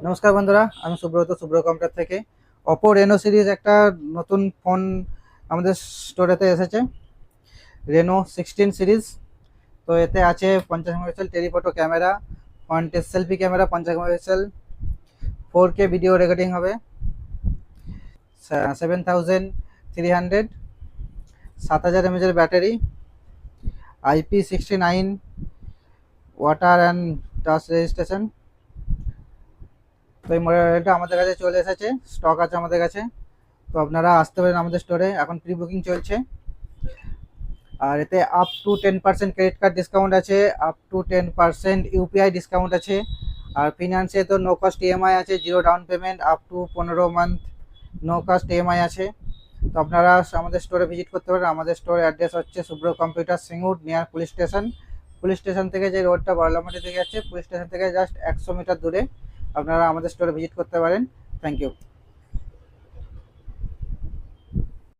নমস্কার বন্ধুরা, আমি সুব্রত কম্পিউটার থেকে। অপো রেনো সিরিজ একটা নতুন ফোন আমাদের স্টোরেতে এসেছে, রেনো 16 সিরিজ। তো এতে আছে 50 মেগাপিক্সেল টেলিফটো ক্যামেরা, ফ্রন্টের selfie camera 50 megapixel, 4K video recording হবে, 7300, 7000 mAh battery, IP69 water and dust registration. তো এই মডেলটা আমাদের কাছে চলে এসেছে, স্টক আছে আমাদের কাছে। তো আপনারা আসতে পারেন আমাদের স্টোরে, এখন প্রি বুকিং চলছে। আর এতে up to 10% credit card discount আছে, আপ টু 10% ইউপিআই ডিসকাউন্ট আছে। আর ফিনান্সে তো নো কস্ট ইএমআই আছে, zero down payment, up to 15 month no cost EMI আছে। তো আপনারা আমাদের স্টোরে ভিজিট করতে পারেন। আমাদের স্টোর অ্যাড্রেস হচ্ছে Shubhra computer, Singur, near police station. Police station থেকে যে রোডটা বারলামাটি থেকে যাচ্ছে, পুলিশ স্টেশন থেকে জাস্ট 100 মিটার দূরে। আপনারা আমাদের স্টোরে ভিজিট করতে পারেন। Thank you.